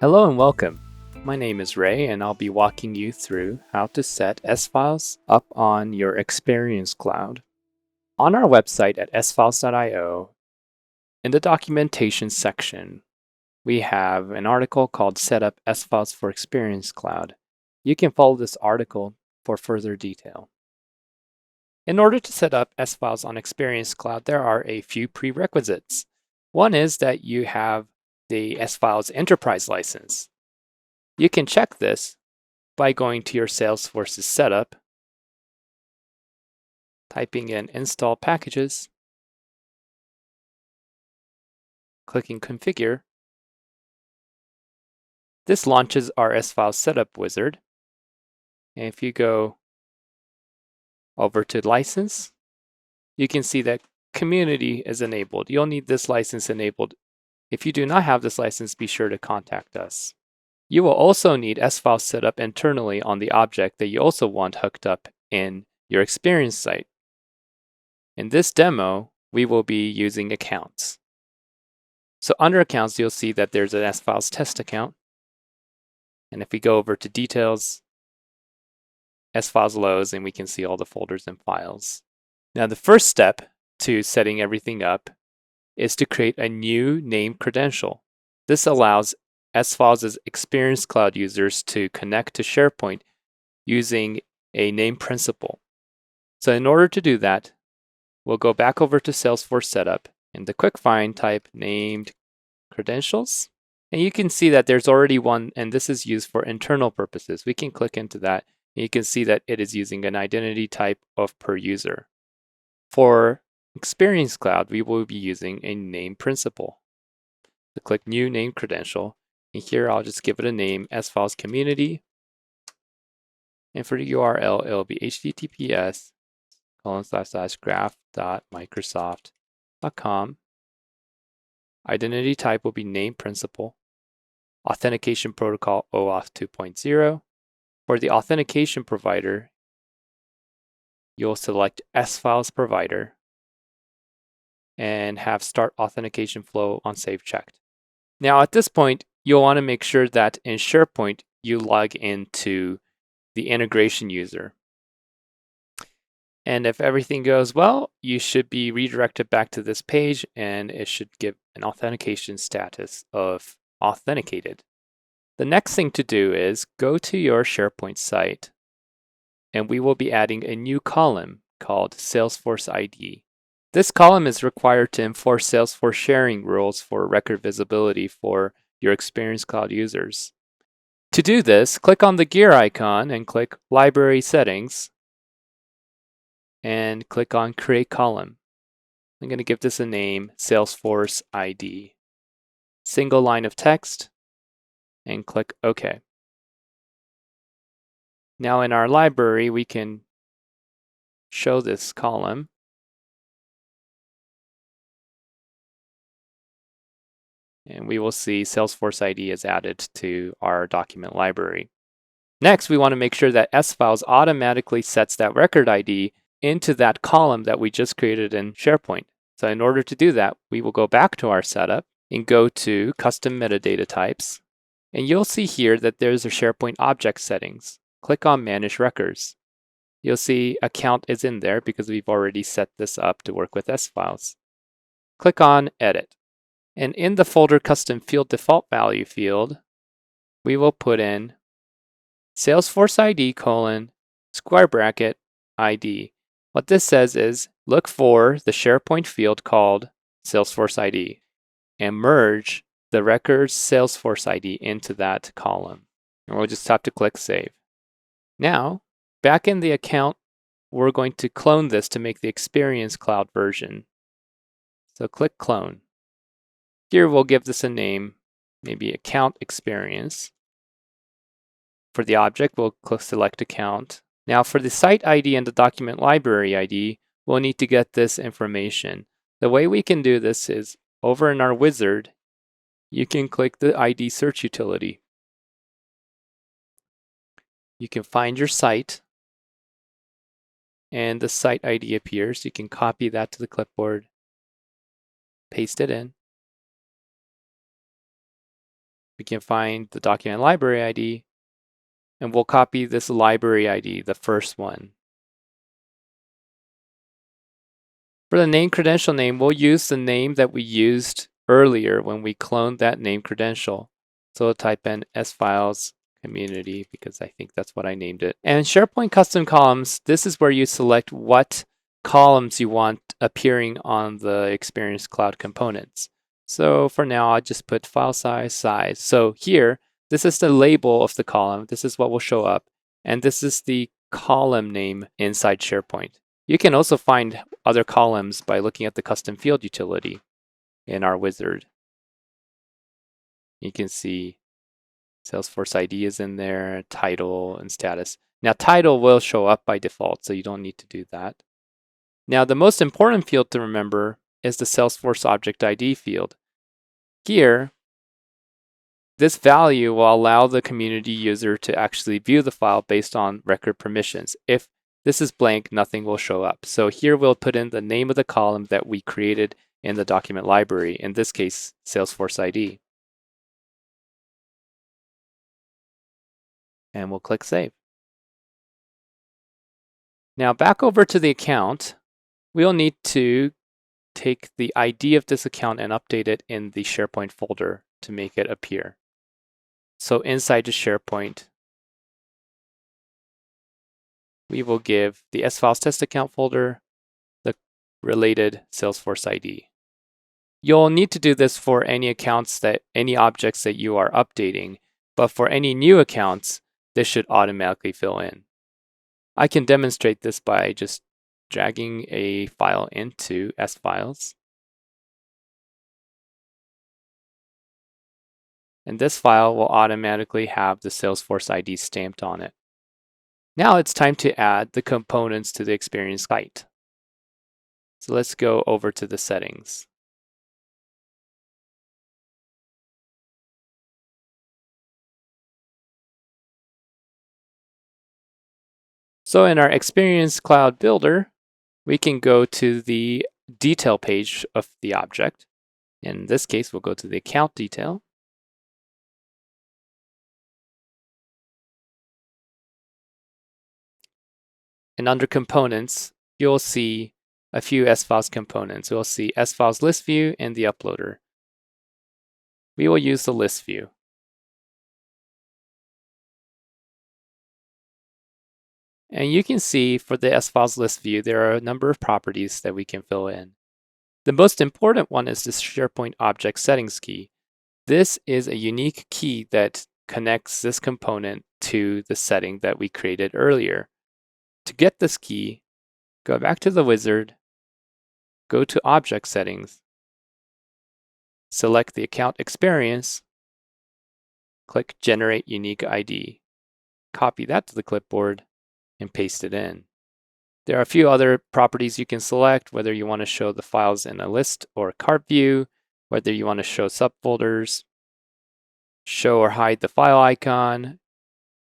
Hello and welcome. My name is Ray and I'll be walking you through how to set sFiles up on your Experience Cloud. On our website at sFiles.io, in the documentation section, we have an article called Set up sFiles for Experience Cloud. You can follow this article for further detail. In order to set up sFiles on Experience Cloud, there are a few prerequisites. One is that you have the sFiles Enterprise license. You can check this by going to your Salesforce's setup, typing in Install Packages, clicking Configure. This launches our sFiles setup wizard. And if you go over to License, you can see that Community is enabled. You'll need this license enabled. If you do not have this license, be sure to contact us. You will also need sFiles set up internally on the object that you also want hooked up in your Experience site. In this demo, we will be using accounts. So under accounts, you'll see that there's an sFiles test account. And if we go over to details, sFiles loads, and we can see all the folders and files. Now the first step to setting everything up is to create a new named credential. This allows sFiles' Experience Cloud users to connect to SharePoint using a name principal. So in order to do that, we'll go back over to Salesforce Setup. In the quick find, type named credentials. And you can see that there's already one, and this is used for internal purposes. We can click into that, and you can see that it is using an identity type of per user. For Experience Cloud, we will be using a name principal. So click New Name Credential. And here I'll just give it a name, sFiles Community. And for the URL, it'll be https://graph.microsoft.com. Identity type will be name principal. Authentication protocol OAuth 2.0. For the authentication provider, you'll select sFiles provider and have start authentication flow on save checked. Now at this point, you'll want to make sure that in SharePoint, you log into the integration user. And if everything goes well, you should be redirected back to this page and it should give an authentication status of authenticated. The next thing to do is go to your SharePoint site and we will be adding a new column called Salesforce ID. This column is required to enforce Salesforce sharing rules for record visibility for your Experience Cloud users. To do this, click on the gear icon and click Library Settings and click on Create Column. I'm going to give this a name, Salesforce ID. Single line of text and click OK. Now in our library, we can show this column. And we will see Salesforce ID is added to our document library. Next, we want to make sure that sFiles automatically sets that record ID into that column that we just created in SharePoint. So in order to do that, we will go back to our setup and go to Custom Metadata Types. And you'll see here that there's a SharePoint object settings. Click on Manage Records. You'll see account is in there because we've already set this up to work with sFiles. Click on Edit. And in the folder Custom Field Default Value field, we will put in Salesforce ID : square bracket ID. What this says is look for the SharePoint field called Salesforce ID and merge the records Salesforce ID into that column. And we'll just have to click Save. Now, back in the account, we're going to clone this to make the Experience Cloud version. So click Clone. Here we'll give this a name, maybe Account Experience. For the object, we'll select Account. Now for the site ID and the document library ID, we'll need to get this information. The way we can do this is over in our wizard, you can click the ID search utility. You can find your site and the site ID appears. You can copy that to the clipboard, paste it in. we can find the document library ID, and we'll copy this library ID, the first one. For the name credential name, we'll use the name that we used earlier when we cloned that name credential. So we'll type in sFiles community because I think that's what I named it. And SharePoint custom columns, this is where you select what columns you want appearing on the Experience Cloud components. So for now, I'll just put file size, size. So here, this is the label of the column. This is what will show up. And this is the column name inside SharePoint. You can also find other columns by looking at the custom field utility in our wizard. You can see Salesforce ID is in there, title, and status. Now, title will show up by default, so you don't need to do that. Now, the most important field to remember is the Salesforce Object ID field. Here, this value will allow the community user to actually view the file based on record permissions. If this is blank, nothing will show up. So here we'll put in the name of the column that we created in the document library, in this case, Salesforce ID. And we'll click Save. Now back over to the account, we'll need to take the ID of this account and update it in the SharePoint folder to make it appear. So inside the SharePoint, we will give the sFiles test account folder the related Salesforce ID. You'll need to do this for any objects that you are updating, but for any new accounts, this should automatically fill in. I can demonstrate this by just dragging a file into sFiles. And this file will automatically have the Salesforce ID stamped on it. Now it's time to add the components to the Experience site. So let's go over to the settings. So in our Experience Cloud Builder, we can go to the detail page of the object. In this case, we'll go to the account detail. And under components, you'll see a few sFiles components. We'll see sFiles list view and the uploader. We will use the list view. And you can see for the sFiles list view, there are a number of properties that we can fill in. The most important one is the SharePoint Object Settings key. This is a unique key that connects this component to the setting that we created earlier. To get this key, go back to the wizard, go to Object Settings, select the account experience, click Generate Unique ID. Copy that to the clipboard and paste it in. There are a few other properties you can select, whether you want to show the files in a list or a cart view, whether you want to show subfolders, show or hide the file icon,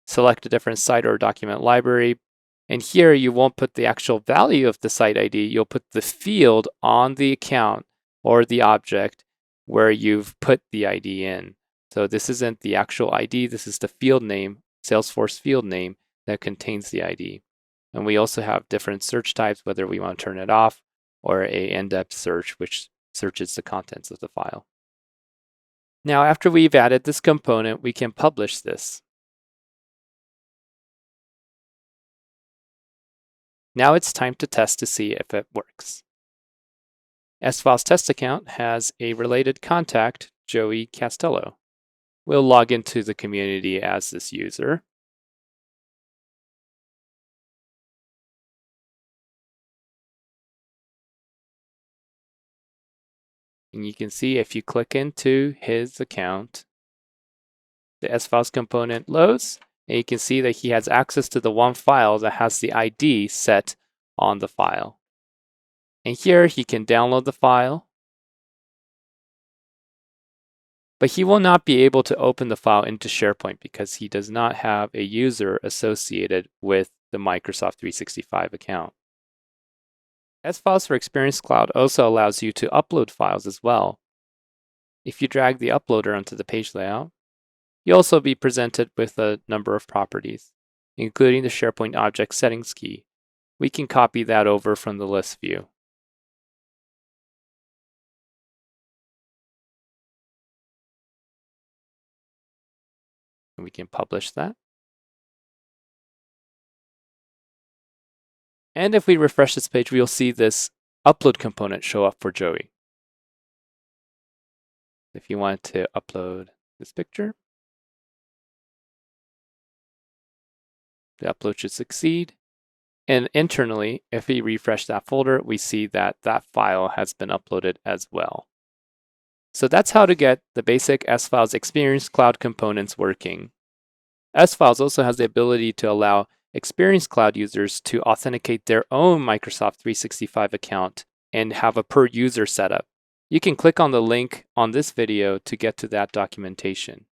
select a different site or document library. And here you won't put the actual value of the site ID, you'll put the field on the account or the object where you've put the ID in. So this isn't the actual ID, this is the field name, Salesforce field name that contains the ID. And we also have different search types, whether we want to turn it off or a in-depth search, which searches the contents of the file. Now, after we've added this component, we can publish this. Now it's time to test to see if it works. sFiles test account has a related contact, Joey Castello. We'll log into the community as this user. And you can see if you click into his account, the sFiles component loads, and you can see that he has access to the one file that has the ID set on the file. And here he can download the file, but he will not be able to open the file into SharePoint because he does not have a user associated with the Microsoft 365 account. sFiles for Experience Cloud also allows you to upload files as well. If you drag the uploader onto the page layout, You'll also be presented with a number of properties, including the SharePoint Object Settings key. We can copy that over from the list view. And we can publish that. And if we refresh this page, we'll see this upload component show up for Joey. If you want to upload this picture, the upload should succeed. And internally, if we refresh that folder, we see that that file has been uploaded as well. So that's how to get the basic sFiles Experience Cloud components working. sFiles also has the ability to allow Experience Cloud users to authenticate their own Microsoft 365 account and have a per user setup. You can click on the link on this video to get to that documentation.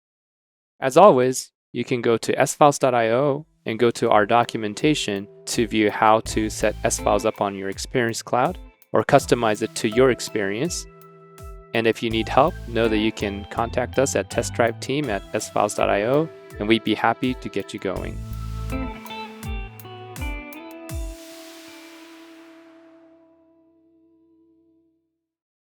As always, you can go to sFiles.io and go to our documentation to view how to set sFiles up on your Experience Cloud or customize it to your experience. And if you need help, know that you can contact us at testdriveteam@sfiles.io, and we'd be happy to get you going.